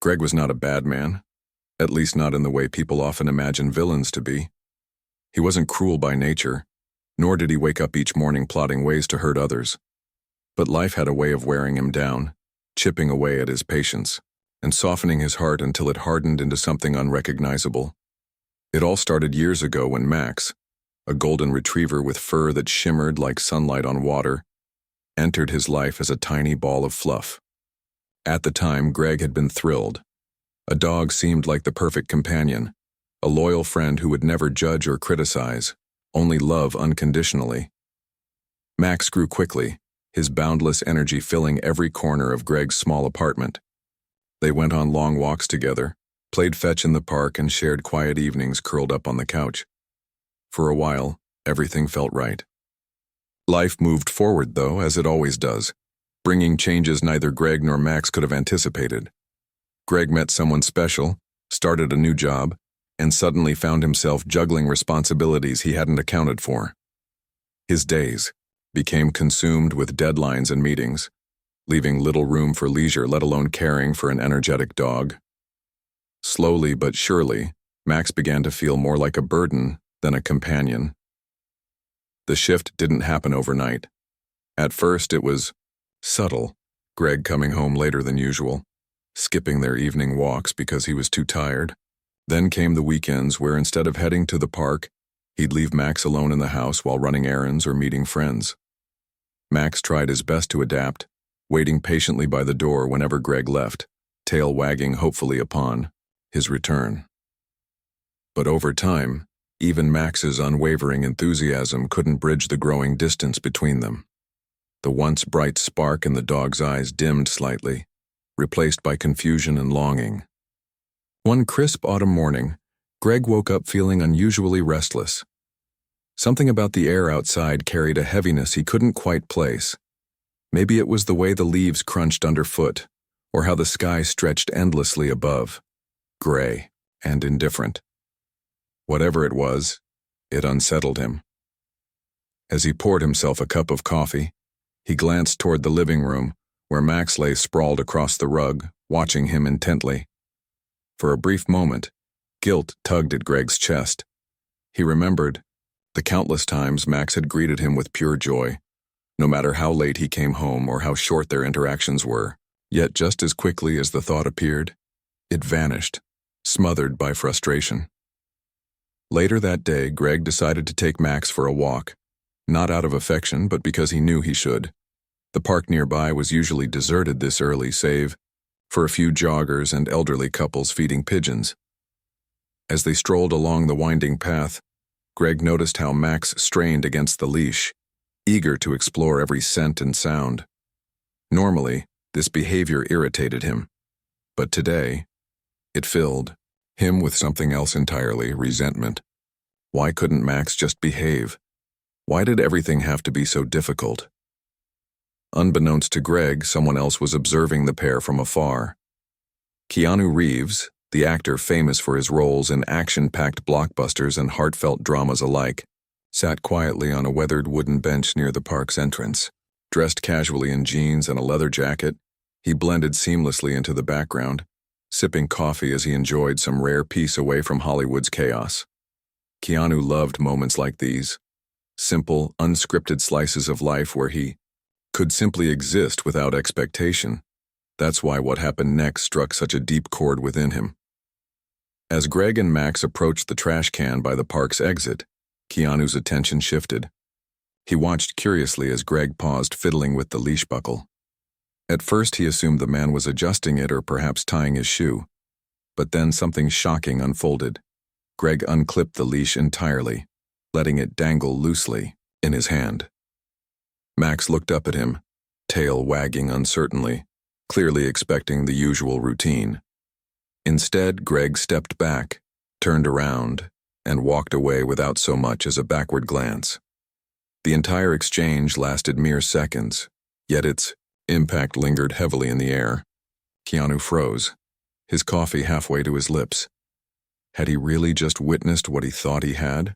Greg was not a bad man, at least not in the way people often imagine villains to be. He wasn't cruel by nature, nor did he wake up each morning plotting ways to hurt others. But life had a way of wearing him down, chipping away at his patience, and softening his heart until it hardened into something unrecognizable. It all started years ago when Max, a golden retriever with fur that shimmered like sunlight on water, entered his life as a tiny ball of fluff. At the time, Greg had been thrilled. A dog seemed like the perfect companion, a loyal friend who would never judge or criticize, only love unconditionally. Max grew quickly, his boundless energy filling every corner of Greg's small apartment. They went on long walks together, played fetch in the park, and shared quiet evenings curled up on the couch. For a while, everything felt right. Life moved forward, though, as it always does, bringing changes neither Greg nor Max could have anticipated. Greg met someone special, started a new job, and suddenly found himself juggling responsibilities he hadn't accounted for. His days became consumed with deadlines and meetings, leaving little room for leisure, let alone caring for an energetic dog. Slowly but surely, Max began to feel more like a burden than a companion. The shift didn't happen overnight. At first, it was subtle, Greg coming home later than usual, skipping their evening walks because he was too tired. Then came the weekends where instead of heading to the park, he'd leave Max alone in the house while running errands or meeting friends. Max tried his best to adapt, waiting patiently by the door whenever Greg left, tail wagging hopefully upon his return. But over time, even Max's unwavering enthusiasm couldn't bridge the growing distance between them. The once bright spark in the dog's eyes dimmed slightly, replaced by confusion and longing. One crisp autumn morning, Greg woke up feeling unusually restless. Something about the air outside carried a heaviness he couldn't quite place. Maybe it was the way the leaves crunched underfoot, or how the sky stretched endlessly above, gray and indifferent. Whatever it was, it unsettled him. As he poured himself a cup of coffee, he glanced toward the living room, where Max lay sprawled across the rug, watching him intently. For a brief moment, guilt tugged at Greg's chest. He remembered the countless times Max had greeted him with pure joy, no matter how late he came home or how short their interactions were. Yet just as quickly as the thought appeared, it vanished, smothered by frustration. Later that day, Greg decided to take Max for a walk, not out of affection, but because he knew he should. The park nearby was usually deserted this early, save for a few joggers and elderly couples feeding pigeons. As they strolled along the winding path, Greg noticed how Max strained against the leash, eager to explore every scent and sound. Normally, this behavior irritated him, but today, it filled him with something else entirely, resentment. Why couldn't Max just behave? Why did everything have to be so difficult? Unbeknownst to Greg, someone else was observing the pair from afar. Keanu Reeves, the actor famous for his roles in action-packed blockbusters and heartfelt dramas alike, sat quietly on a weathered wooden bench near the park's entrance. Dressed casually in jeans and a leather jacket, he blended seamlessly into the background, sipping coffee as he enjoyed some rare peace away from Hollywood's chaos. Keanu loved moments like these, simple, unscripted slices of life where he could simply exist without expectation. That's why what happened next struck such a deep chord within him. As Greg and Max approached the trash can by the park's exit, Keanu's attention shifted. He watched curiously as Greg paused, fiddling with the leash buckle. At first he assumed the man was adjusting it or perhaps tying his shoe. But then something shocking unfolded. Greg unclipped the leash entirely, letting it dangle loosely in his hand. Max looked up at him, tail wagging uncertainly, clearly expecting the usual routine. Instead, Greg stepped back, turned around, and walked away without so much as a backward glance. The entire exchange lasted mere seconds, yet its impact lingered heavily in the air. Keanu froze, his coffee halfway to his lips. Had he really just witnessed what he thought he had?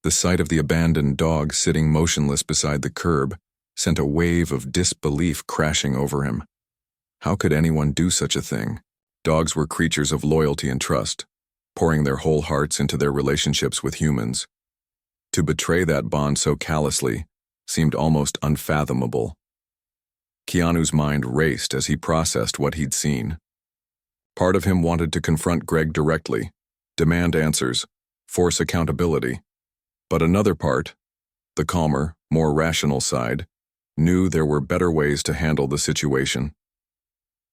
The sight of the abandoned dog sitting motionless beside the curb sent a wave of disbelief crashing over him. How could anyone do such a thing? Dogs were creatures of loyalty and trust, pouring their whole hearts into their relationships with humans. To betray that bond so callously seemed almost unfathomable. Keanu's mind raced as he processed what he'd seen. Part of him wanted to confront Greg directly, demand answers, force accountability. But another part, the calmer, more rational side, knew there were better ways to handle the situation.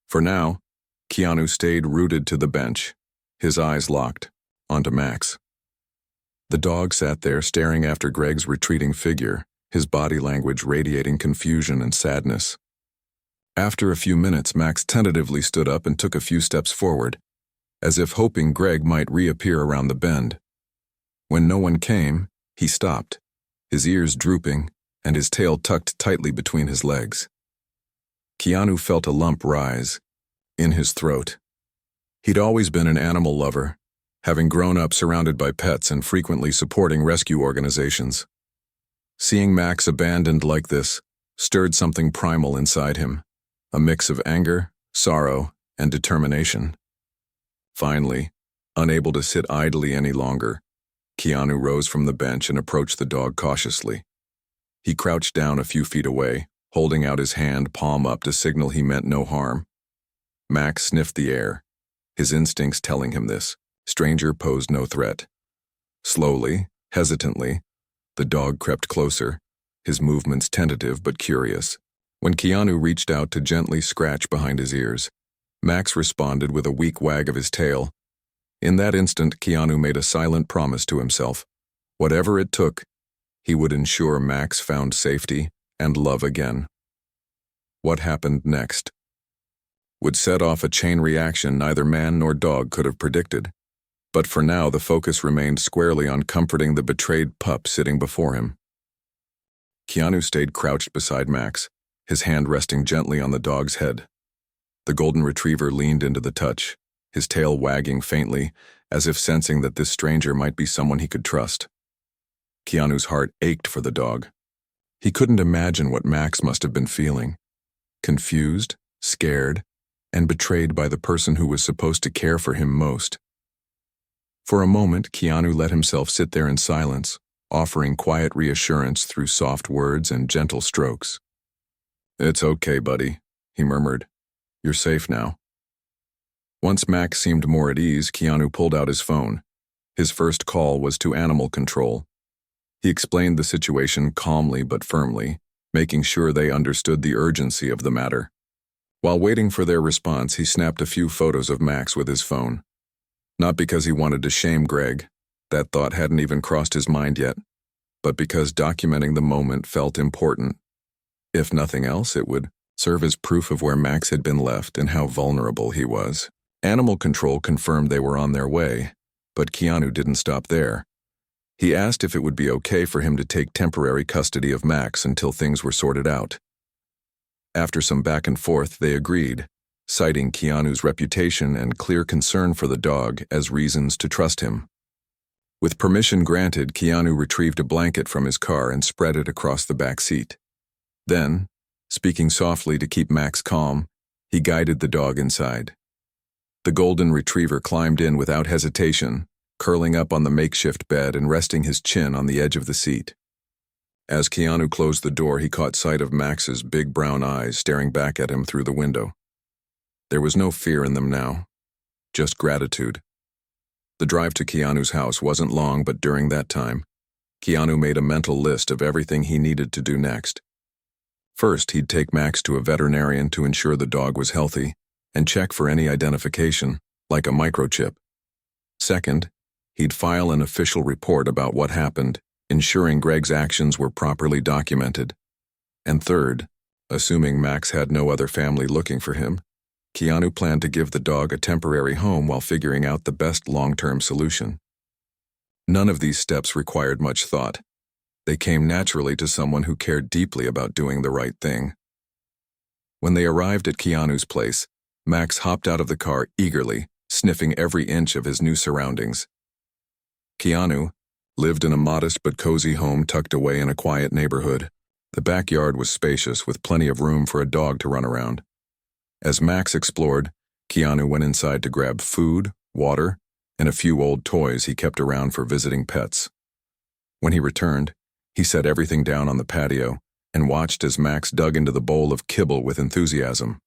For now, Keanu stayed rooted to the bench, his eyes locked onto Max. The dog sat there staring after Greg's retreating figure, his body language radiating confusion and sadness. After a few minutes, Max tentatively stood up and took a few steps forward, as if hoping Greg might reappear around the bend. When no one came, he stopped, his ears drooping and his tail tucked tightly between his legs. Keanu felt a lump rise in his throat. He'd always been an animal lover, having grown up surrounded by pets and frequently supporting rescue organizations. Seeing Max abandoned like this stirred something primal inside him, a mix of anger, sorrow, and determination. Finally, unable to sit idly any longer, Keanu rose from the bench and approached the dog cautiously. He crouched down a few feet away, holding out his hand palm up to signal he meant no harm. Max sniffed the air, his instincts telling him this. Stranger posed no threat. Slowly, hesitantly, the dog crept closer, his movements tentative but curious. When Keanu reached out to gently scratch behind his ears, Max responded with a weak wag of his tail. In that instant, Keanu made a silent promise to himself. Whatever it took, he would ensure Max found safety and love again. What happened next would set off a chain reaction neither man nor dog could have predicted. But for now, the focus remained squarely on comforting the betrayed pup sitting before him. Keanu stayed crouched beside Max, his hand resting gently on the dog's head. The golden retriever leaned into the touch, his tail wagging faintly, as if sensing that this stranger might be someone he could trust. Keanu's heart ached for the dog. He couldn't imagine what Max must have been feeling. Confused, scared, and betrayed by the person who was supposed to care for him most. For a moment, Keanu let himself sit there in silence, offering quiet reassurance through soft words and gentle strokes. "It's okay, buddy," he murmured. "You're safe now." Once Max seemed more at ease, Keanu pulled out his phone. His first call was to animal control. He explained the situation calmly but firmly, making sure they understood the urgency of the matter. While waiting for their response, he snapped a few photos of Max with his phone. Not because he wanted to shame Greg, that thought hadn't even crossed his mind yet, but because documenting the moment felt important. If nothing else, it would serve as proof of where Max had been left and how vulnerable he was. Animal control confirmed they were on their way, but Keanu didn't stop there. He asked if it would be okay for him to take temporary custody of Max until things were sorted out. After some back and forth, they agreed, citing Keanu's reputation and clear concern for the dog as reasons to trust him. With permission granted, Keanu retrieved a blanket from his car and spread it across the back seat. Then, speaking softly to keep Max calm, he guided the dog inside. The golden retriever climbed in without hesitation, curling up on the makeshift bed and resting his chin on the edge of the seat. As Keanu closed the door, he caught sight of Max's big brown eyes staring back at him through the window. There was no fear in them now, just gratitude. The drive to Keanu's house wasn't long, but during that time, Keanu made a mental list of everything he needed to do next. First, he'd take Max to a veterinarian to ensure the dog was healthy and check for any identification, like a microchip. Second, he'd file an official report about what happened, ensuring Greg's actions were properly documented. And third, assuming Max had no other family looking for him, Keanu planned to give the dog a temporary home while figuring out the best long-term solution. None of these steps required much thought. They came naturally to someone who cared deeply about doing the right thing. When they arrived at Keanu's place, Max hopped out of the car eagerly, sniffing every inch of his new surroundings. Keanu lived in a modest but cozy home tucked away in a quiet neighborhood. The backyard was spacious with plenty of room for a dog to run around. As Max explored, Keanu went inside to grab food, water, and a few old toys he kept around for visiting pets. When he returned, he set everything down on the patio and watched as Max dug into the bowl of kibble with enthusiasm.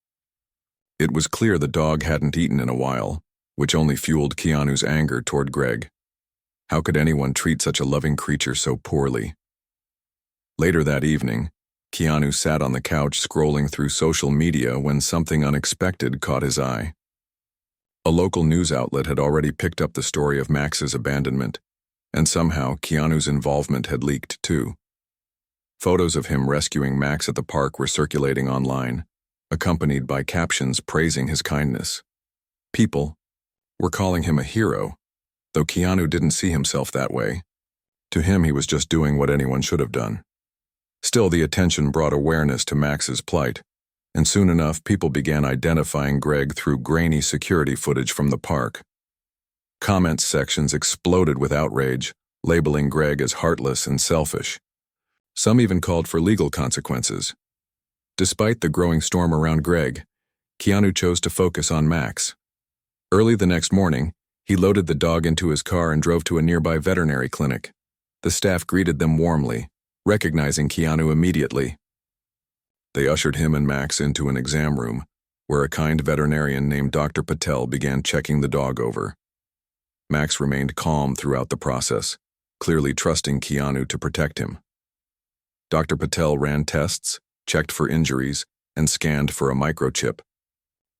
It was clear the dog hadn't eaten in a while, which only fueled Keanu's anger toward Greg. How could anyone treat such a loving creature so poorly? Later that evening, Keanu sat on the couch scrolling through social media when something unexpected caught his eye. A local news outlet had already picked up the story of Max's abandonment, and somehow Keanu's involvement had leaked too. Photos of him rescuing Max at the park were circulating online, accompanied by captions praising his kindness. People were calling him a hero, though Keanu didn't see himself that way. To him, he was just doing what anyone should have done. Still, the attention brought awareness to Max's plight, and soon enough people began identifying Greg through grainy security footage from the park. Comment sections exploded with outrage, labeling Greg as heartless and selfish. Some even called for legal consequences. Despite the growing storm around Greg, Keanu chose to focus on Max. Early the next morning, he loaded the dog into his car and drove to a nearby veterinary clinic. The staff greeted them warmly, recognizing Keanu immediately. They ushered him and Max into an exam room, where a kind veterinarian named Dr. Patel began checking the dog over. Max remained calm throughout the process, clearly trusting Keanu to protect him. Dr. Patel ran tests, checked for injuries, and scanned for a microchip.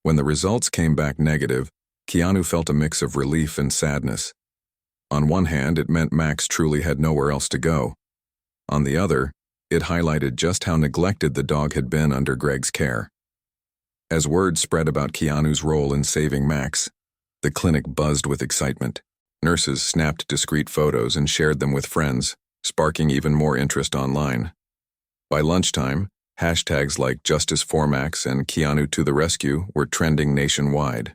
When the results came back negative, Keanu felt a mix of relief and sadness. On one hand, it meant Max truly had nowhere else to go. On the other, it highlighted just how neglected the dog had been under Greg's care. As word spread about Keanu's role in saving Max, the clinic buzzed with excitement. Nurses snapped discreet photos and shared them with friends, sparking even more interest online. By lunchtime, hashtags like Justice for Max and Keanu to the Rescue were trending nationwide.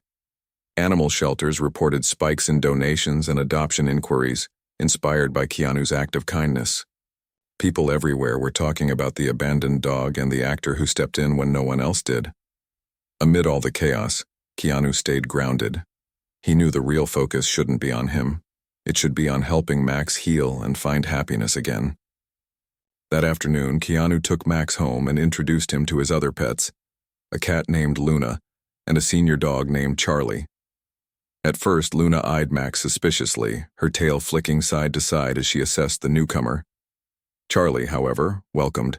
Animal shelters reported spikes in donations and adoption inquiries, inspired by Keanu's act of kindness. People everywhere were talking about the abandoned dog and the actor who stepped in when no one else did. Amid all the chaos, Keanu stayed grounded. He knew the real focus shouldn't be on him. It should be on helping Max heal and find happiness again. That afternoon, Keanu took Max home and introduced him to his other pets, a cat named Luna and a senior dog named Charlie. At first, Luna eyed Max suspiciously, her tail flicking side to side as she assessed the newcomer. Charlie, however, welcomed,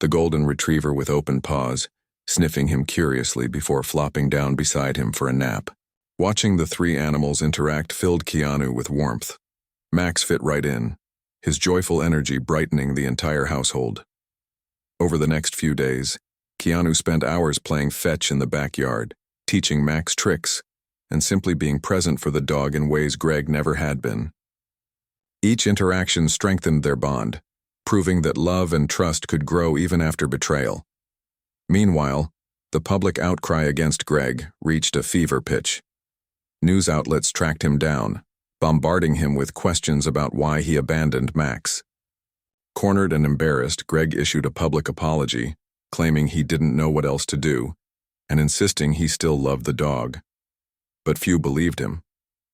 the golden retriever with open paws, sniffing him curiously before flopping down beside him for a nap. Watching the three animals interact filled Keanu with warmth. Max fit right in, his joyful energy brightening the entire household. Over the next few days, Keanu spent hours playing fetch in the backyard, teaching Max tricks, and simply being present for the dog in ways Greg never had been. Each interaction strengthened their bond, proving that love and trust could grow even after betrayal. Meanwhile, the public outcry against Greg reached a fever pitch. News outlets tracked him down, bombarding him with questions about why he abandoned Max. Cornered and embarrassed, Greg issued a public apology, claiming he didn't know what else to do, and insisting he still loved the dog. But few believed him.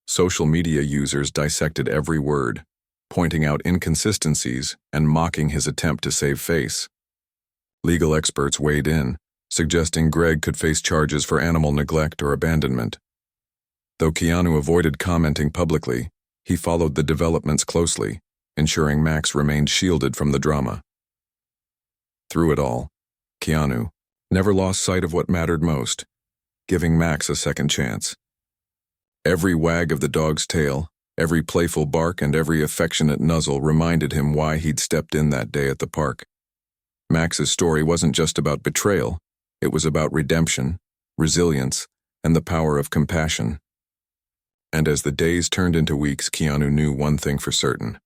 Social media users dissected every word, pointing out inconsistencies and mocking his attempt to save face. Legal experts weighed in, suggesting Greg could face charges for animal neglect or abandonment. Though Keanu avoided commenting publicly, he followed the developments closely, ensuring Max remained shielded from the drama. Through it all, Keanu never lost sight of what mattered most, giving Max a second chance. Every wag of the dog's tail, every playful bark, and every affectionate nuzzle reminded him why he'd stepped in that day at the park. Max's story wasn't just about betrayal, it was about redemption, resilience, and the power of compassion. And as the days turned into weeks, Keanu knew one thing for certain.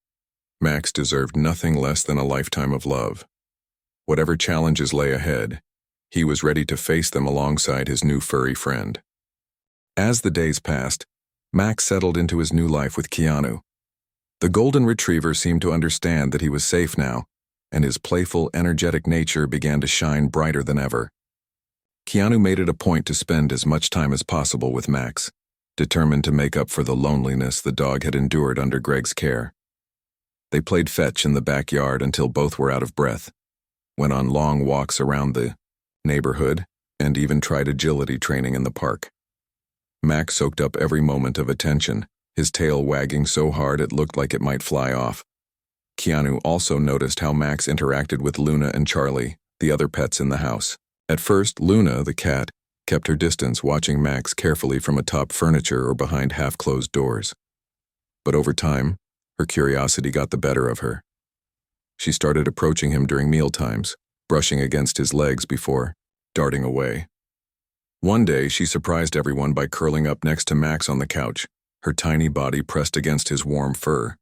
Max deserved nothing less than a lifetime of love. Whatever challenges lay ahead, he was ready to face them alongside his new furry friend. As the days passed, Max settled into his new life with Keanu. The golden retriever seemed to understand that he was safe now, and his playful, energetic nature began to shine brighter than ever. Keanu made it a point to spend as much time as possible with Max, determined to make up for the loneliness the dog had endured under Greg's care. They played fetch in the backyard until both were out of breath, went on long walks around the neighborhood, and even tried agility training in the park. Max soaked up every moment of attention, his tail wagging so hard it looked like it might fly off. Keanu also noticed how Max interacted with Luna and Charlie, the other pets in the house. At first, Luna, the cat, kept her distance, watching Max carefully from atop furniture or behind half-closed doors. But over time, her curiosity got the better of her. She started approaching him during mealtimes, brushing against his legs before darting away. One day, she surprised everyone by curling up next to Max on the couch, her tiny body pressed against his warm fur.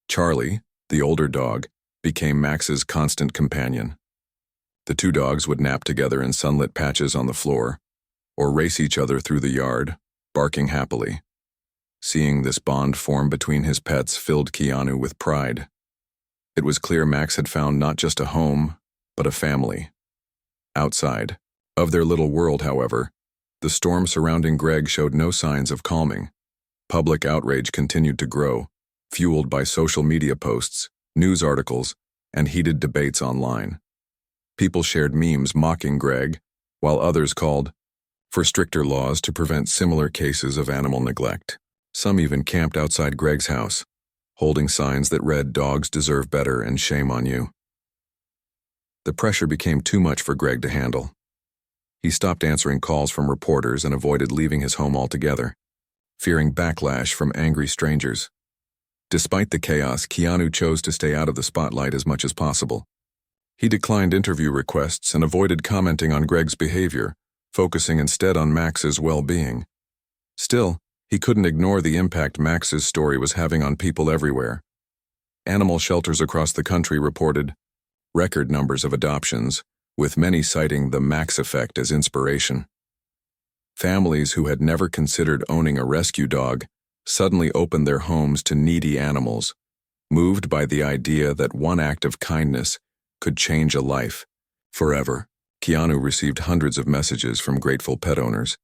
Charlie, the older dog, became Max's constant companion. The two dogs would nap together in sunlit patches on the floor, or race each other through the yard, barking happily. Seeing this bond form between his pets filled Keanu with pride. It was clear Max had found not just a home, but a family. Outside of their little world, however, the storm surrounding Greg showed no signs of calming. Public outrage continued to grow, fueled by social media posts, news articles, and heated debates online. People shared memes mocking Greg, while others called for stricter laws to prevent similar cases of animal neglect. Some even camped outside Greg's house, holding signs that read, "Dogs deserve better and shame on you." The pressure became too much for Greg to handle. He stopped answering calls from reporters and avoided leaving his home altogether, fearing backlash from angry strangers. Despite the chaos, Keanu chose to stay out of the spotlight as much as possible. He declined interview requests and avoided commenting on Greg's behavior, focusing instead on Max's well-being. Still, he couldn't ignore the impact Max's story was having on people everywhere. Animal shelters across the country reported record numbers of adoptions, with many citing the Max effect as inspiration. Families who had never considered owning a rescue dog suddenly opened their homes to needy animals, moved by the idea that one act of kindness could change a life forever. Keanu received hundreds of messages from grateful pet owners,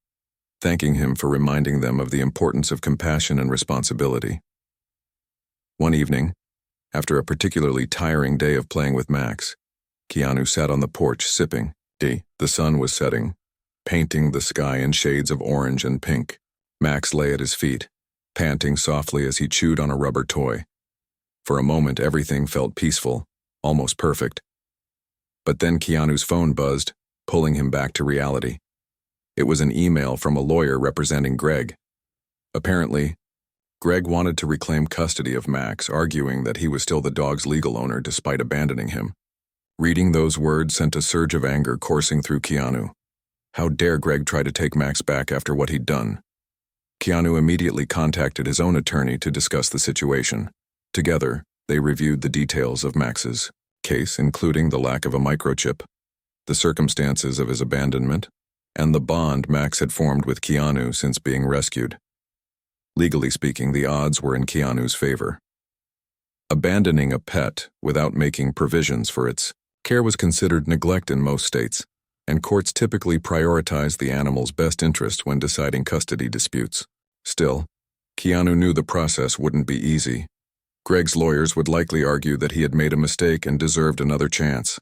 thanking him for reminding them of the importance of compassion and responsibility. One evening, after a particularly tiring day of playing with Max, Keanu sat on the porch sipping tea. The sun was setting, painting the sky in shades of orange and pink. Max lay at his feet, panting softly as he chewed on a rubber toy. For a moment, everything felt peaceful, almost perfect. But then Keanu's phone buzzed, pulling him back to reality. It was an email from a lawyer representing Greg. Apparently, Greg wanted to reclaim custody of Max, arguing that he was still the dog's legal owner despite abandoning him. Reading those words sent a surge of anger coursing through Keanu. How dare Greg try to take Max back after what he'd done? Keanu immediately contacted his own attorney to discuss the situation. Together, they reviewed the details of Max's case, including the lack of a microchip, the circumstances of his abandonment, and the bond Max had formed with Keanu since being rescued. Legally speaking, the odds were in Keanu's favor. Abandoning a pet without making provisions for its care was considered neglect in most states, and courts typically prioritize the animal's best interest when deciding custody disputes. Still, Keanu knew the process wouldn't be easy. Greg's lawyers would likely argue that he had made a mistake and deserved another chance.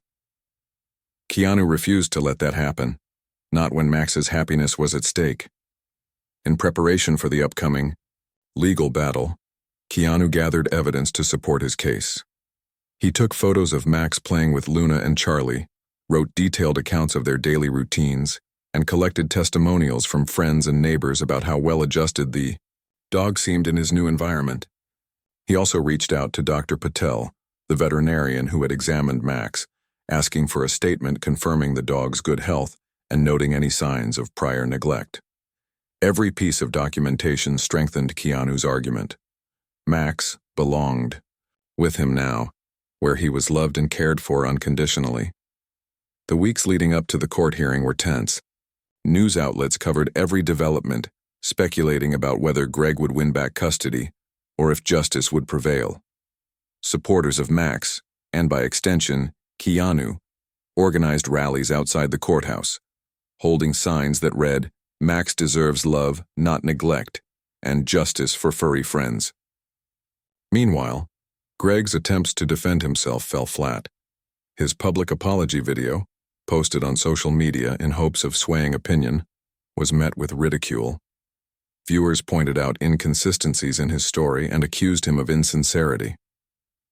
Keanu refused to let that happen, not when Max's happiness was at stake. In preparation for the upcoming legal battle, Keanu gathered evidence to support his case. He took photos of Max playing with Luna and Charlie, wrote detailed accounts of their daily routines, and collected testimonials from friends and neighbors about how well-adjusted the dog seemed in his new environment. He also reached out to Dr. Patel, the veterinarian who had examined Max, asking for a statement confirming the dog's good health and noting any signs of prior neglect. Every piece of documentation strengthened Keanu's argument. Max belonged with him now, where he was loved and cared for unconditionally. The weeks leading up to the court hearing were tense. News outlets covered every development, speculating about whether Greg would win back custody or if justice would prevail. Supporters of Max, and by extension, Keanu, organized rallies outside the courthouse, holding signs that read, "Max deserves love, not neglect," and "Justice for furry friends." Meanwhile, Greg's attempts to defend himself fell flat. His public apology video, posted on social media in hopes of swaying opinion, was met with ridicule. Viewers pointed out inconsistencies in his story and accused him of insincerity.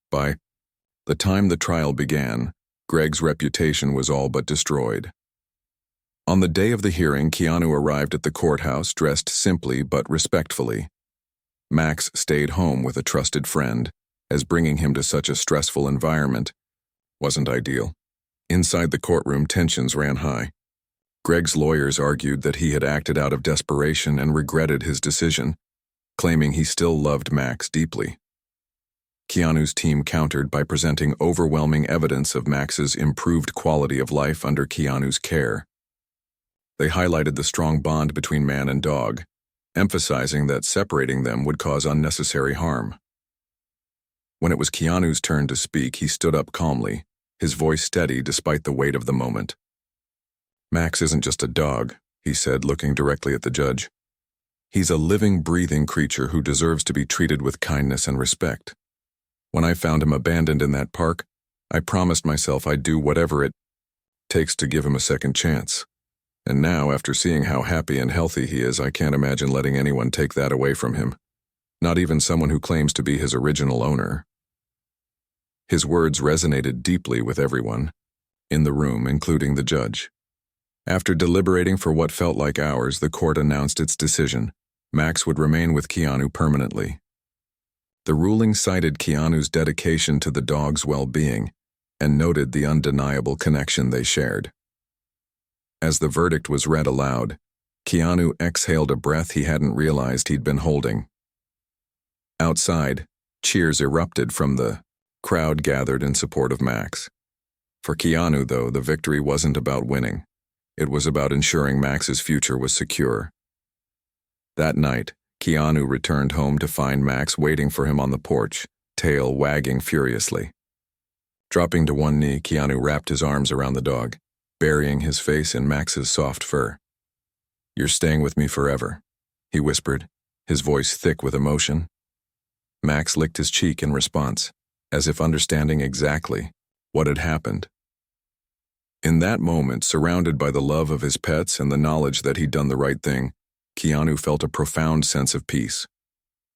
By the time the trial began, Greg's reputation was all but destroyed. On the day of the hearing, Keanu arrived at the courthouse dressed simply but respectfully. Max stayed home with a trusted friend, as bringing him to such a stressful environment wasn't ideal. Inside the courtroom, tensions ran high. Greg's lawyers argued that he had acted out of desperation and regretted his decision, claiming he still loved Max deeply. Keanu's team countered by presenting overwhelming evidence of Max's improved quality of life under Keanu's care. They highlighted the strong bond between man and dog, emphasizing that separating them would cause unnecessary harm. When it was Keanu's turn to speak, he stood up calmly, his voice steady despite the weight of the moment. "Max isn't just a dog," he said, looking directly at the judge. "He's a living, breathing creature who deserves to be treated with kindness and respect. When I found him abandoned in that park, I promised myself I'd do whatever it takes to give him a second chance. And now, after seeing how happy and healthy he is, I can't imagine letting anyone take that away from him. Not even someone who claims to be his original owner." His words resonated deeply with everyone in the room, including the judge. After deliberating for what felt like hours, the court announced its decision. Max would remain with Keanu permanently. The ruling cited Keanu's dedication to the dog's well-being and noted the undeniable connection they shared. As the verdict was read aloud, Keanu exhaled a breath he hadn't realized he'd been holding. Outside, cheers erupted from the crowd gathered in support of Max. For Keanu, though, the victory wasn't about winning. It was about ensuring Max's future was secure. That night, Keanu returned home to find Max waiting for him on the porch, tail wagging furiously. Dropping to one knee, Keanu wrapped his arms around the dog, burying his face in Max's soft fur. "You're staying with me forever," he whispered, his voice thick with emotion. Max licked his cheek in response, as if understanding exactly what had happened. In that moment, surrounded by the love of his pets and the knowledge that he'd done the right thing, Keanu felt a profound sense of peace.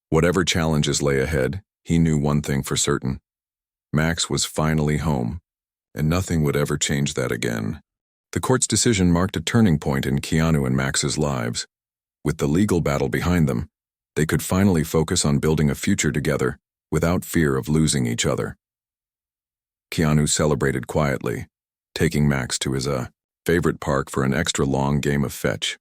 Whatever challenges lay ahead, he knew one thing for certain. Max was finally home, and nothing would ever change that again. The court's decision marked a turning point in Keanu and Max's lives. With the legal battle behind them, they could finally focus on building a future together without fear of losing each other. Keanu celebrated quietly, taking Max to his favorite park for an extra long game of fetch.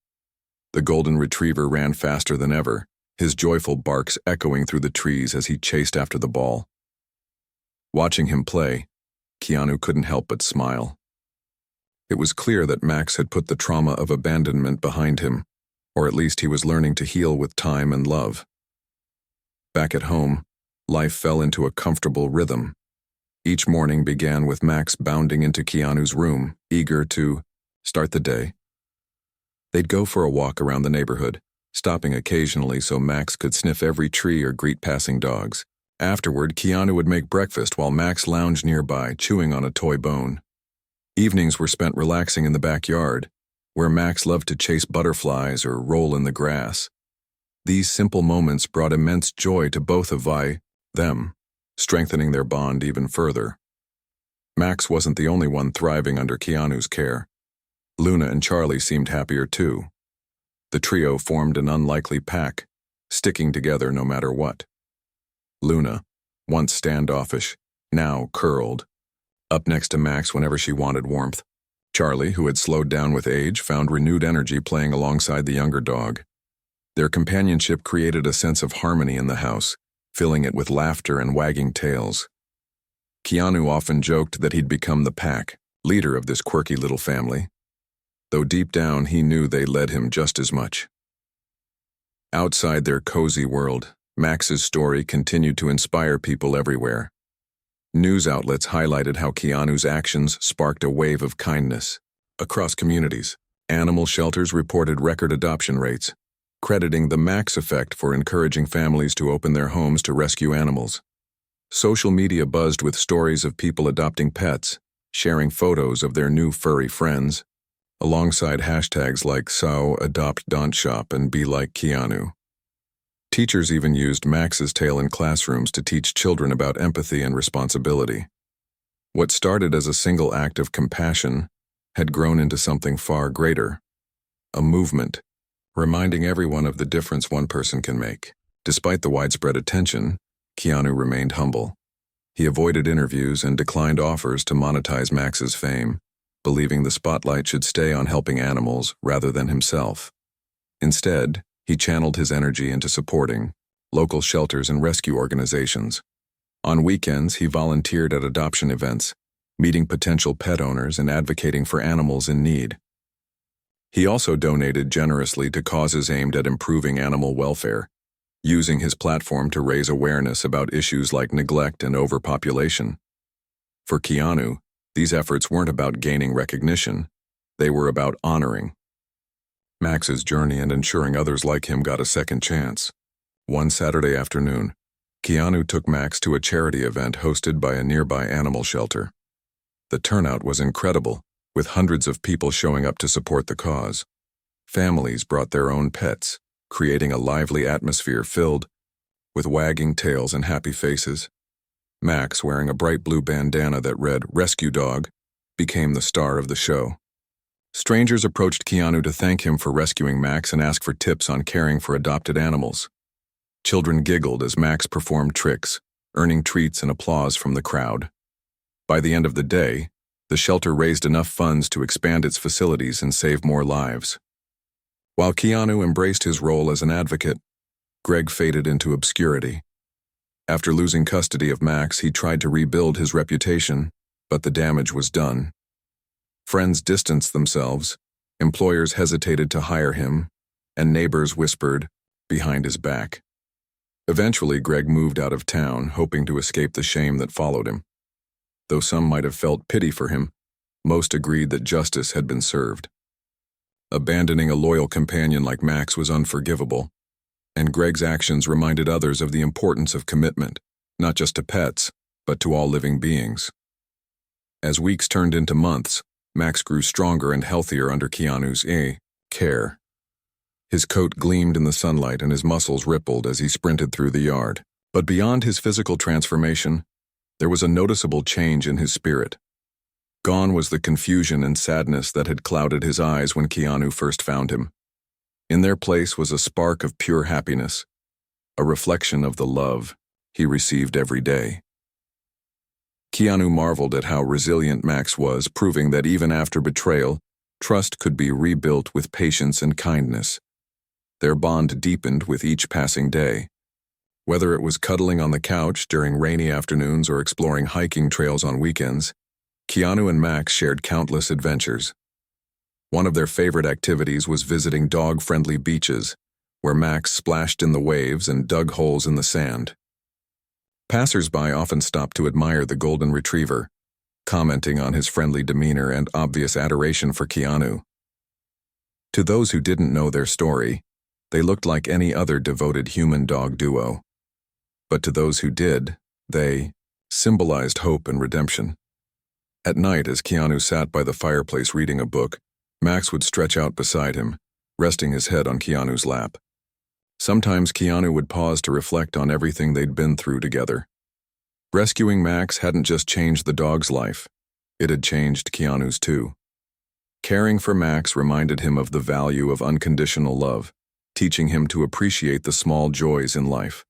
The golden retriever ran faster than ever, his joyful barks echoing through the trees as he chased after the ball. Watching him play, Keanu couldn't help but smile. It was clear that Max had put the trauma of abandonment behind him, or at least he was learning to heal with time and love. Back at home, life fell into a comfortable rhythm. Each morning began with Max bounding into Keanu's room, eager to start the day. They'd go for a walk around the neighborhood, stopping occasionally so Max could sniff every tree or greet passing dogs. Afterward, Keanu would make breakfast while Max lounged nearby, chewing on a toy bone. Evenings were spent relaxing in the backyard, where Max loved to chase butterflies or roll in the grass. These simple moments brought immense joy to both of them, strengthening their bond even further. Max wasn't the only one thriving under Keanu's care. Luna and Charlie seemed happier too. The trio formed an unlikely pack, sticking together no matter what. Luna, once standoffish, now curled, up next to Max whenever she wanted warmth. Charlie, who had slowed down with age, found renewed energy playing alongside the younger dog. Their companionship created a sense of harmony in the house, filling it with laughter and wagging tails. Keanu often joked that he'd become the pack leader of this quirky little family, though deep down he knew they led him just as much. Outside their cozy world, Max's story continued to inspire people everywhere. News outlets highlighted how Keanu's actions sparked a wave of kindness across communities, Animal shelters reported record adoption rates, crediting the Max effect for encouraging families to open their homes to rescue animals. Social media buzzed with stories of people adopting pets, sharing photos of their new furry friends, alongside hashtags like #SoAdoptDon'tShop and #BeLikeKeanu. Teachers even used Max's tale in classrooms to teach children about empathy and responsibility. What started as a single act of compassion had grown into something far greater, a movement, reminding everyone of the difference one person can make. Despite the widespread attention, Keanu remained humble. He avoided interviews and declined offers to monetize Max's fame, believing the spotlight should stay on helping animals rather than himself. Instead, he channeled his energy into supporting local shelters and rescue organizations. On weekends, he volunteered at adoption events, meeting potential pet owners and advocating for animals in need. He also donated generously to causes aimed at improving animal welfare, using his platform to raise awareness about issues like neglect and overpopulation. For Keanu, these efforts weren't about gaining recognition, they were about honoring Max's journey and ensuring others like him got a second chance. One Saturday afternoon, Keanu took Max to a charity event hosted by a nearby animal shelter. The turnout was incredible, with hundreds of people showing up to support the cause. Families brought their own pets, creating a lively atmosphere filled with wagging tails and happy faces. Max, wearing a bright blue bandana that read "Rescue Dog," became the star of the show. Strangers approached Keanu to thank him for rescuing Max and ask for tips on caring for adopted animals. Children giggled as Max performed tricks, earning treats and applause from the crowd. By the end of the day, the shelter raised enough funds to expand its facilities and save more lives. While Keanu embraced his role as an advocate, Greg faded into obscurity. After losing custody of Max, he tried to rebuild his reputation, but the damage was done. Friends distanced themselves, employers hesitated to hire him, and neighbors whispered behind his back. Eventually, Greg moved out of town, hoping to escape the shame that followed him. Though some might have felt pity for him, most agreed that justice had been served. Abandoning a loyal companion like Max was unforgivable, and Greg's actions reminded others of the importance of commitment, not just to pets, but to all living beings. As weeks turned into months, Max grew stronger and healthier under Keanu's care. His coat gleamed in the sunlight and his muscles rippled as he sprinted through the yard. But beyond his physical transformation, there was a noticeable change in his spirit. Gone was the confusion and sadness that had clouded his eyes when Keanu first found him. In their place was a spark of pure happiness, a reflection of the love he received every day. Keanu marveled at how resilient Max was, proving that even after betrayal, trust could be rebuilt with patience and kindness. Their bond deepened with each passing day. Whether it was cuddling on the couch during rainy afternoons or exploring hiking trails on weekends, Keanu and Max shared countless adventures. One of their favorite activities was visiting dog-friendly beaches, where Max splashed in the waves and dug holes in the sand. Passers-by often stopped to admire the golden retriever, commenting on his friendly demeanor and obvious adoration for Keanu. To those who didn't know their story, they looked like any other devoted human-dog duo. But to those who did, they symbolized hope and redemption. At night, as Keanu sat by the fireplace reading a book, Max would stretch out beside him, resting his head on Keanu's lap. Sometimes Keanu would pause to reflect on everything they'd been through together. Rescuing Max hadn't just changed the dog's life, it had changed Keanu's too. Caring for Max reminded him of the value of unconditional love, teaching him to appreciate the small joys in life.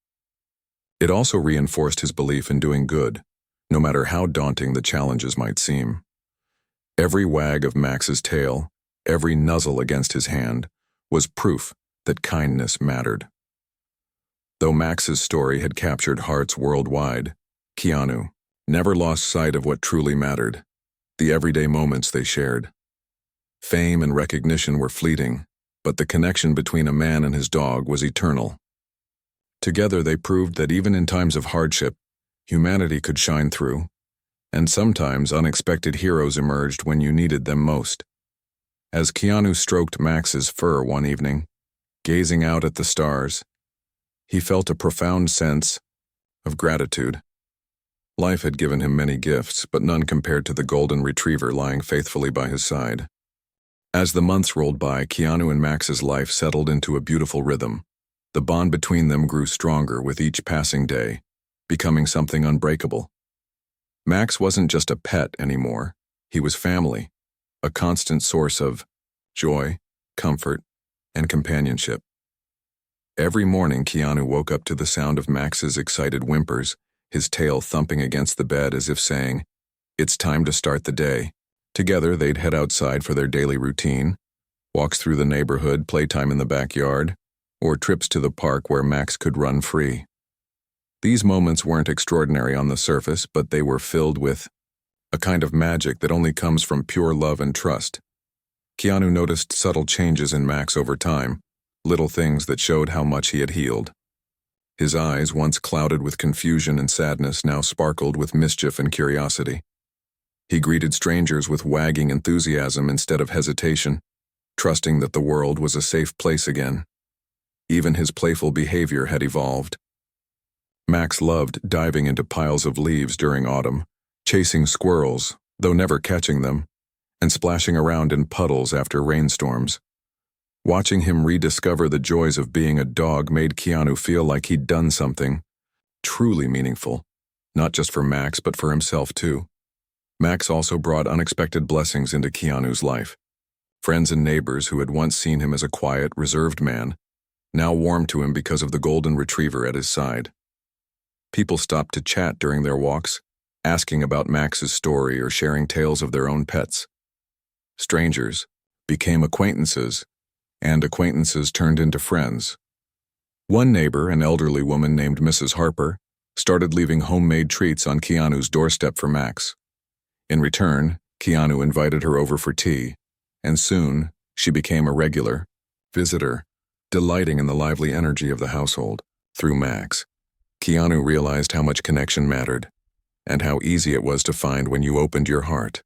It also reinforced his belief in doing good, no matter how daunting the challenges might seem. Every wag of Max's tail, every nuzzle against his hand, was proof that kindness mattered. Though Max's story had captured hearts worldwide, Keanu never lost sight of what truly mattered, the everyday moments they shared. Fame and recognition were fleeting, but the connection between a man and his dog was eternal. Together they proved that even in times of hardship, humanity could shine through, and sometimes unexpected heroes emerged when you needed them most. As Keanu stroked Max's fur one evening, gazing out at the stars, he felt a profound sense of gratitude. Life had given him many gifts, but none compared to the golden retriever lying faithfully by his side. As the months rolled by, Keanu and Max's life settled into a beautiful rhythm. The bond between them grew stronger with each passing day, becoming something unbreakable. Max wasn't just a pet anymore. He was family, a constant source of joy, comfort, and companionship. Every morning, Keanu woke up to the sound of Max's excited whimpers, his tail thumping against the bed as if saying, "It's time to start the day." Together, they'd head outside for their daily routine, walks through the neighborhood, playtime in the backyard, or trips to the park where Max could run free. These moments weren't extraordinary on the surface, but they were filled with a kind of magic that only comes from pure love and trust. Keanu noticed subtle changes in Max over time, little things that showed how much he had healed. His eyes, once clouded with confusion and sadness, now sparkled with mischief and curiosity. He greeted strangers with wagging enthusiasm instead of hesitation, trusting that the world was a safe place again. Even his playful behavior had evolved. Max loved diving into piles of leaves during autumn, chasing squirrels, though never catching them, and splashing around in puddles after rainstorms. Watching him rediscover the joys of being a dog made Keanu feel like he'd done something truly meaningful, not just for Max but for himself too. Max also brought unexpected blessings into Keanu's life. Friends and neighbors who had once seen him as a quiet, reserved man now warmed to him because of the golden retriever at his side. People stopped to chat during their walks, asking about Max's story or sharing tales of their own pets. Strangers became acquaintances, and acquaintances turned into friends. One neighbor, an elderly woman named Mrs. Harper, started leaving homemade treats on Keanu's doorstep for Max. In return, Keanu invited her over for tea, and soon she became a regular visitor, delighting in the lively energy of the household. Through Max, Keanu realized how much connection mattered, and how easy it was to find when you opened your heart.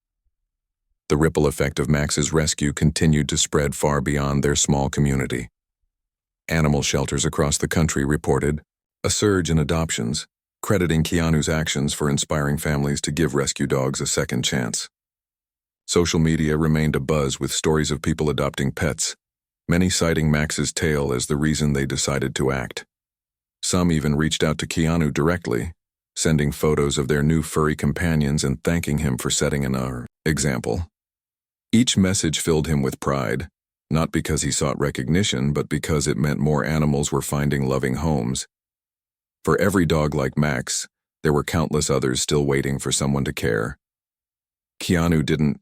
The ripple effect of Max's rescue continued to spread far beyond their small community. Animal shelters across the country reported a surge in adoptions, crediting Keanu's actions for inspiring families to give rescue dogs a second chance. Social media remained abuzz with stories of people adopting pets, many citing Max's tale as the reason they decided to act. Some even reached out to Keanu directly, sending photos of their new furry companions and thanking him for setting an example. Each message filled him with pride, not because he sought recognition, but because it meant more animals were finding loving homes. For every dog like Max, there were countless others still waiting for someone to care. Keanu didn't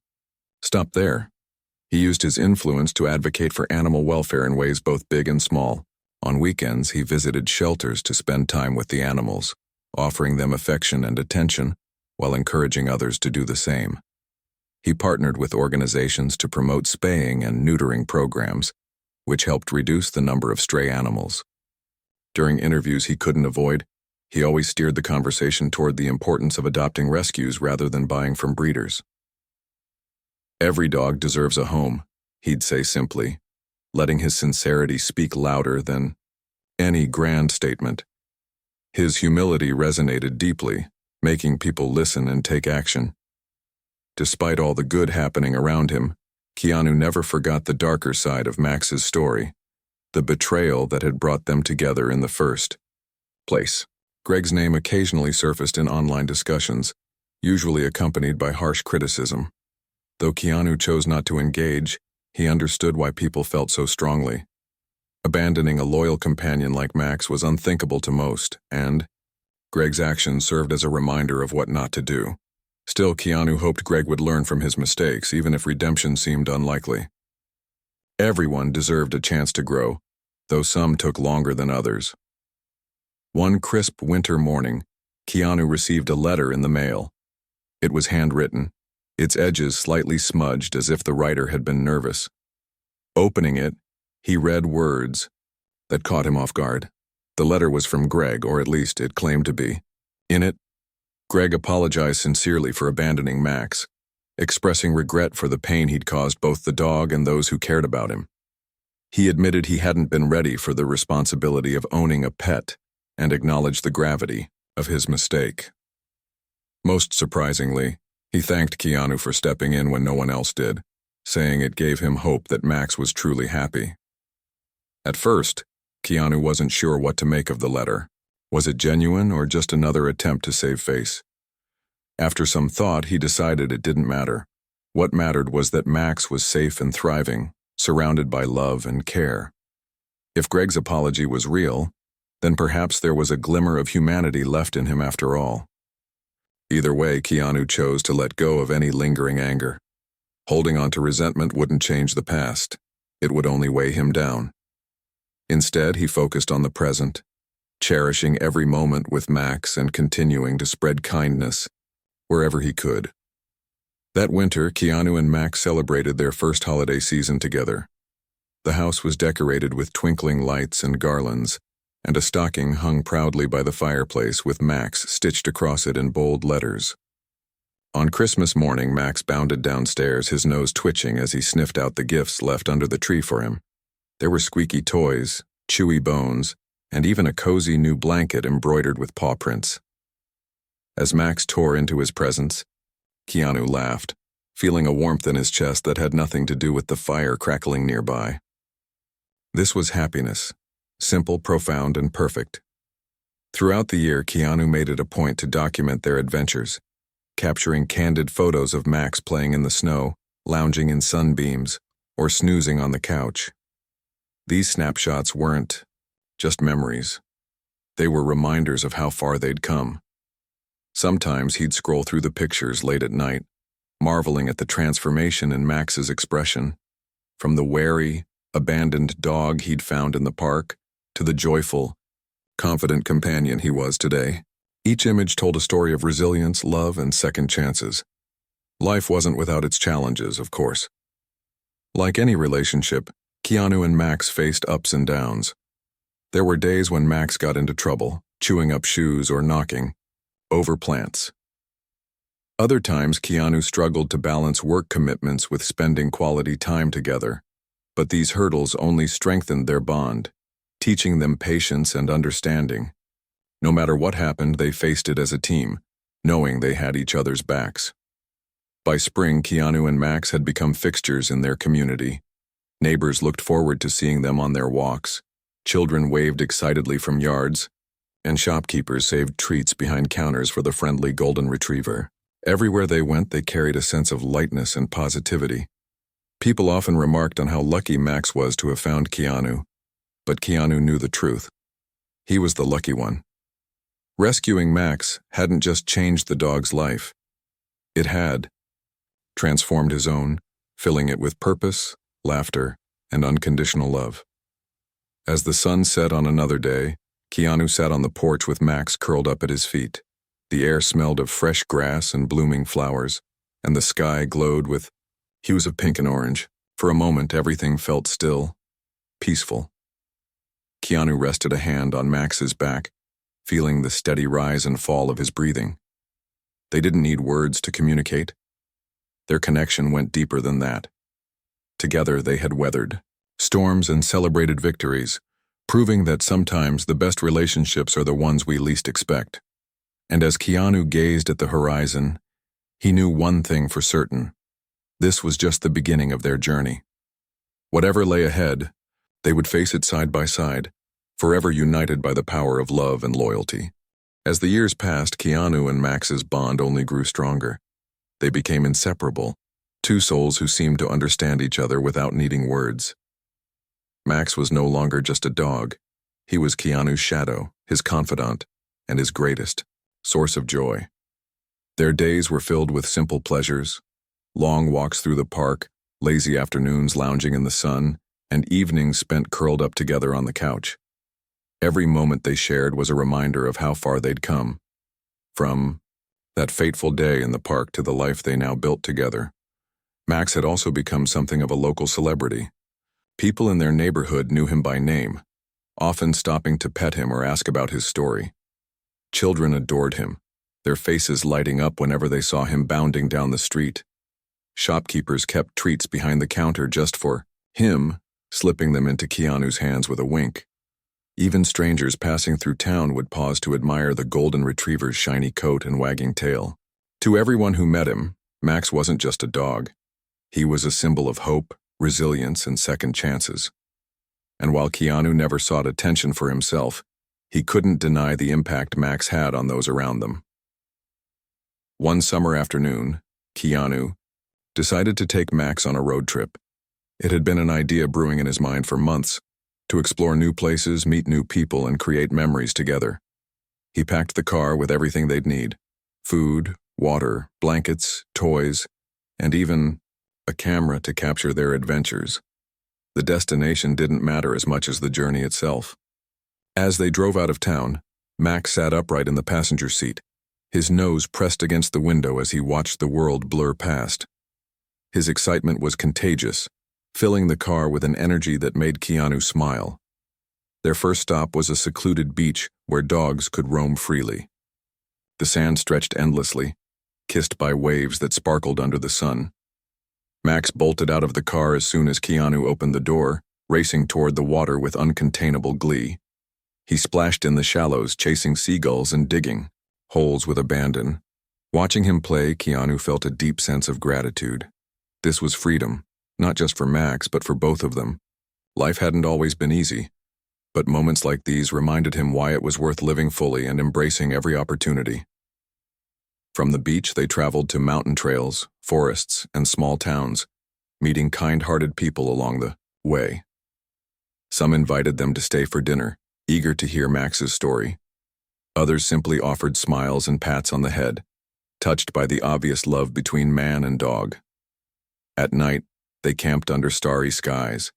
stop there. He used his influence to advocate for animal welfare in ways both big and small. On weekends, he visited shelters to spend time with the animals, offering them affection and attention, while encouraging others to do the same. He partnered with organizations to promote spaying and neutering programs, which helped reduce the number of stray animals. During interviews he couldn't avoid, he always steered the conversation toward the importance of adopting rescues rather than buying from breeders. "Every dog deserves a home," he'd say simply, letting his sincerity speak louder than any grand statement. His humility resonated deeply, making people listen and take action. Despite all the good happening around him, Keanu never forgot the darker side of Max's story, the betrayal that had brought them together in the first place. Greg's name occasionally surfaced in online discussions, usually accompanied by harsh criticism. Though Keanu chose not to engage, he understood why people felt so strongly. Abandoning a loyal companion like Max was unthinkable to most, and Greg's actions served as a reminder of what not to do. Still, Keanu hoped Greg would learn from his mistakes, even if redemption seemed unlikely. Everyone deserved a chance to grow, though some took longer than others. One crisp winter morning, Keanu received a letter in the mail. It was handwritten, its edges slightly smudged as if the writer had been nervous. Opening it, he read words that caught him off guard. The letter was from Greg, or at least it claimed to be. In it, Greg apologized sincerely for abandoning Max, expressing regret for the pain he'd caused both the dog and those who cared about him. He admitted he hadn't been ready for the responsibility of owning a pet and acknowledged the gravity of his mistake. Most surprisingly, he thanked Keanu for stepping in when no one else did, saying it gave him hope that Max was truly happy. At first, Keanu wasn't sure what to make of the letter. Was it genuine or just another attempt to save face? After some thought, he decided it didn't matter. What mattered was that Max was safe and thriving, surrounded by love and care. If Greg's apology was real, then perhaps there was a glimmer of humanity left in him after all. Either way, Keanu chose to let go of any lingering anger. Holding on to resentment wouldn't change the past. It would only weigh him down. Instead, he focused on the present, cherishing every moment with Max and continuing to spread kindness wherever he could. That winter, Keanu and Max celebrated their first holiday season together. The house was decorated with twinkling lights and garlands, and a stocking hung proudly by the fireplace with Max stitched across it in bold letters. On Christmas morning, Max bounded downstairs, his nose twitching as he sniffed out the gifts left under the tree for him. There were squeaky toys, chewy bones, and even a cozy new blanket embroidered with paw prints. As Max tore into his presents, Keanu laughed, feeling a warmth in his chest that had nothing to do with the fire crackling nearby. This was happiness, simple, profound, and perfect. Throughout the year, Keanu made it a point to document their adventures, capturing candid photos of Max playing in the snow, lounging in sunbeams, or snoozing on the couch. These snapshots weren't just memories. They were reminders of how far they'd come. Sometimes he'd scroll through the pictures late at night, marveling at the transformation in Max's expression, from the wary, abandoned dog he'd found in the park to the joyful, confident companion he was today. Each image told a story of resilience, love, and second chances. Life wasn't without its challenges, of course. Like any relationship, Keanu and Max faced ups and downs. There were days when Max got into trouble, chewing up shoes or knocking over plants. Other times, Keanu struggled to balance work commitments with spending quality time together, but these hurdles only strengthened their bond, teaching them patience and understanding. No matter what happened, they faced it as a team, knowing they had each other's backs. By spring, Keanu and Max had become fixtures in their community. Neighbors looked forward to seeing them on their walks, children waved excitedly from yards, and shopkeepers saved treats behind counters for the friendly golden retriever. Everywhere they went, they carried a sense of lightness and positivity. People often remarked on how lucky Max was to have found Keanu, but Keanu knew the truth. He was the lucky one. Rescuing Max hadn't just changed the dog's life. It had transformed his own, filling it with purpose, laughter, and unconditional love. As the sun set on another day, Keanu sat on the porch with Max curled up at his feet. The air smelled of fresh grass and blooming flowers, and the sky glowed with hues of pink and orange. For a moment, everything felt still, peaceful. Keanu rested a hand on Max's back, feeling the steady rise and fall of his breathing. They didn't need words to communicate. Their connection went deeper than that. Together, they had weathered storms and celebrated victories, proving that sometimes the best relationships are the ones we least expect. And as Keanu gazed at the horizon, he knew one thing for certain. This was just the beginning of their journey. Whatever lay ahead, they would face it side by side, forever united by the power of love and loyalty. As the years passed, Keanu and Max's bond only grew stronger. They became inseparable, two souls who seemed to understand each other without needing words. Max was no longer just a dog. He was Keanu's shadow, his confidant, and his greatest source of joy. Their days were filled with simple pleasures, long walks through the park, lazy afternoons lounging in the sun, and evenings spent curled up together on the couch. Every moment they shared was a reminder of how far they'd come. From that fateful day in the park to the life they now built together. Max had also become something of a local celebrity. People in their neighborhood knew him by name, often stopping to pet him or ask about his story. Children adored him, their faces lighting up whenever they saw him bounding down the street. Shopkeepers kept treats behind the counter just for him, slipping them into Keanu's hands with a wink. Even strangers passing through town would pause to admire the golden retriever's shiny coat and wagging tail. To everyone who met him, Max wasn't just a dog. He was a symbol of hope, resilience, and second chances. And while Keanu never sought attention for himself, he couldn't deny the impact Max had on those around them. One summer afternoon, Keanu decided to take Max on a road trip. It had been an idea brewing in his mind for months, to explore new places, meet new people, and create memories together. He packed the car with everything they'd need: food, water, blankets, toys, and even a camera to capture their adventures. The destination didn't matter as much as the journey itself. As they drove out of town, Max sat upright in the passenger seat, his nose pressed against the window as he watched the world blur past. His excitement was contagious, filling the car with an energy that made Keanu smile. Their first stop was a secluded beach where dogs could roam freely. The sand stretched endlessly, kissed by waves that sparkled under the sun. Max bolted out of the car as soon as Keanu opened the door, racing toward the water with uncontainable glee. He splashed in the shallows, chasing seagulls and digging holes with abandon. Watching him play, Keanu felt a deep sense of gratitude. This was freedom, not just for Max, but for both of them. Life hadn't always been easy, but moments like these reminded him why it was worth living fully and embracing every opportunity. From the beach, they traveled to mountain trails, forests, and small towns, meeting kind-hearted people along the way. Some invited them to stay for dinner, eager to hear Max's story. Others simply offered smiles and pats on the head, touched by the obvious love between man and dog. At night, they camped under starry skies,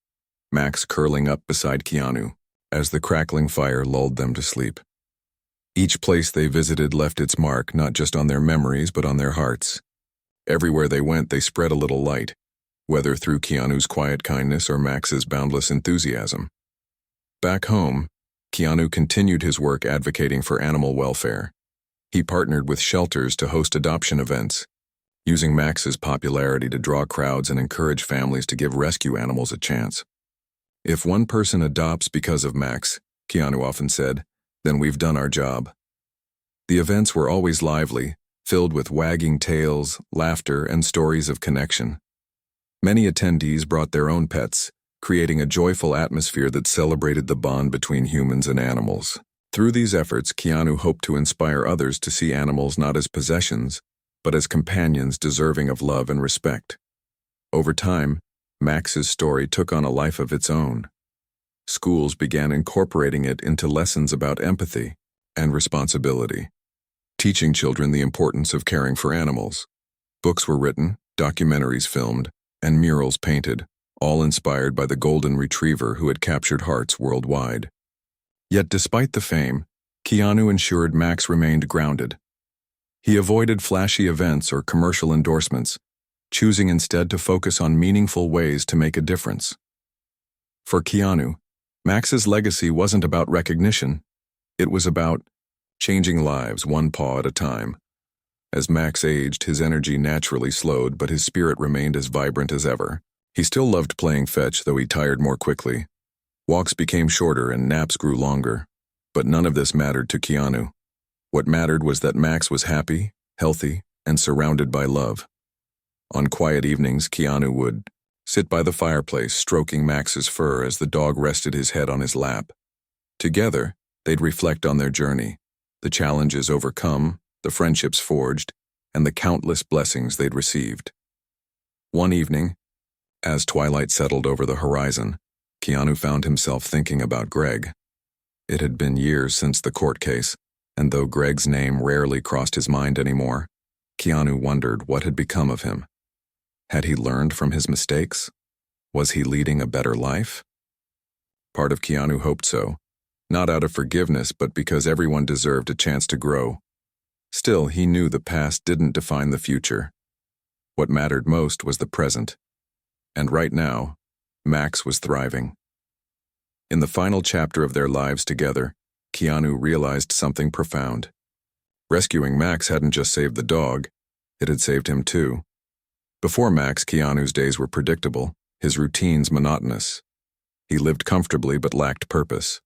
Max curling up beside Keanu, as the crackling fire lulled them to sleep. Each place they visited left its mark not just on their memories but on their hearts. Everywhere they went, they spread a little light, whether through Keanu's quiet kindness or Max's boundless enthusiasm. Back home, Keanu continued his work advocating for animal welfare. He partnered with shelters to host adoption events, using Max's popularity to draw crowds and encourage families to give rescue animals a chance. "If one person adopts because of Max," Keanu often said, "then we've done our job." The events were always lively, filled with wagging tails, laughter, and stories of connection. Many attendees brought their own pets, creating a joyful atmosphere that celebrated the bond between humans and animals. Through these efforts, Keanu hoped to inspire others to see animals not as possessions, but as companions deserving of love and respect. Over time, Max's story took on a life of its own. Schools began incorporating it into lessons about empathy and responsibility, teaching children the importance of caring for animals. Books were written, documentaries filmed, and murals painted, all inspired by the golden retriever who had captured hearts worldwide. Yet despite the fame, Keanu ensured Max remained grounded. He avoided flashy events or commercial endorsements, choosing instead to focus on meaningful ways to make a difference. For Keanu, Max's legacy wasn't about recognition. It was about changing lives one paw at a time. As Max aged, his energy naturally slowed, but his spirit remained as vibrant as ever. He still loved playing fetch, though he tired more quickly. Walks became shorter and naps grew longer. But none of this mattered to Keanu. What mattered was that Max was happy, healthy, and surrounded by love. On quiet evenings, Keanu would sit by the fireplace, stroking Max's fur as the dog rested his head on his lap. Together, they'd reflect on their journey, the challenges overcome, the friendships forged, and the countless blessings they'd received. One evening, as twilight settled over the horizon, Keanu found himself thinking about Greg. It had been years since the court case, and though Greg's name rarely crossed his mind anymore, Keanu wondered what had become of him. Had he learned from his mistakes? Was he leading a better life? Part of Keanu hoped so, not out of forgiveness, but because everyone deserved a chance to grow. Still, he knew the past didn't define the future. What mattered most was the present. And right now, Max was thriving. In the final chapter of their lives together, Keanu realized something profound. Rescuing Max hadn't just saved the dog, it had saved him too. Before Max, Keanu's days were predictable, his routines monotonous. He lived comfortably but lacked purpose.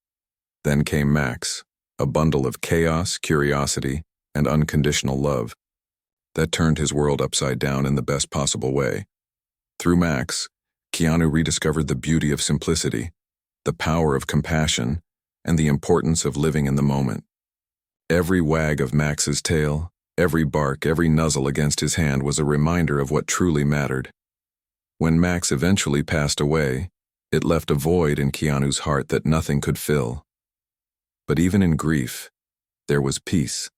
Then came Max, a bundle of chaos, curiosity, and unconditional love that turned his world upside down in the best possible way. Through Max, Keanu rediscovered the beauty of simplicity, the power of compassion, and the importance of living in the moment. Every wag of Max's tail, every bark, every nuzzle against his hand was a reminder of what truly mattered. When Max eventually passed away, it left a void in Keanu's heart that nothing could fill. But even in grief, there was peace.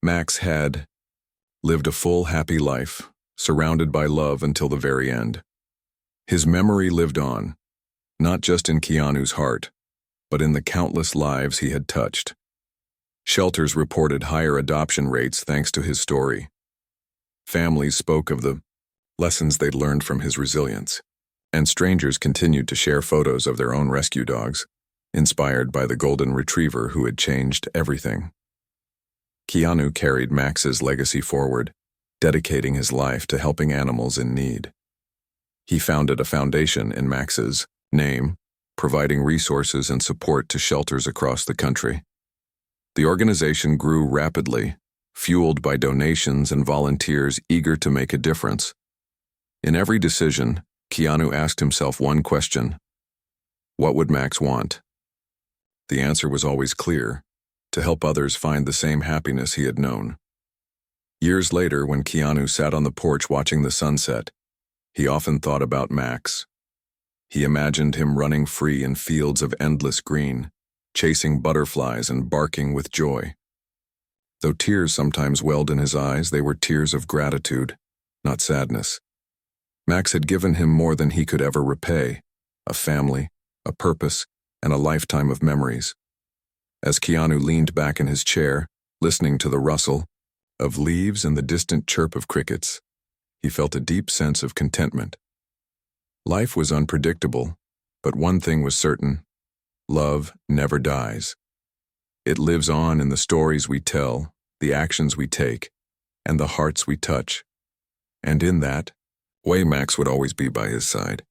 Max had lived a full, happy life, surrounded by love until the very end. His memory lived on, not just in Keanu's heart, but in the countless lives he had touched. Shelters reported higher adoption rates thanks to his story. Families spoke of the lessons they'd learned from his resilience, and strangers continued to share photos of their own rescue dogs, inspired by the golden retriever who had changed everything. Keanu carried Max's legacy forward, dedicating his life to helping animals in need. He founded a foundation in Max's name, providing resources and support to shelters across the country. The organization grew rapidly, fueled by donations and volunteers eager to make a difference. In every decision, Keanu asked himself one question: what would Max want? The answer was always clear: to help others find the same happiness he had known. Years later, when Keanu sat on the porch watching the sunset, he often thought about Max. He imagined him running free in fields of endless green, chasing butterflies and barking with joy. Though tears sometimes welled in his eyes, they were tears of gratitude, not sadness. Max had given him more than he could ever repay: a family, a purpose, and a lifetime of memories. As Keanu leaned back in his chair, listening to the rustle of leaves and the distant chirp of crickets, he felt a deep sense of contentment. Life was unpredictable, but one thing was certain: love never dies. It lives on in the stories we tell, the actions we take, and the hearts we touch. And in that way, Max would always be by his side.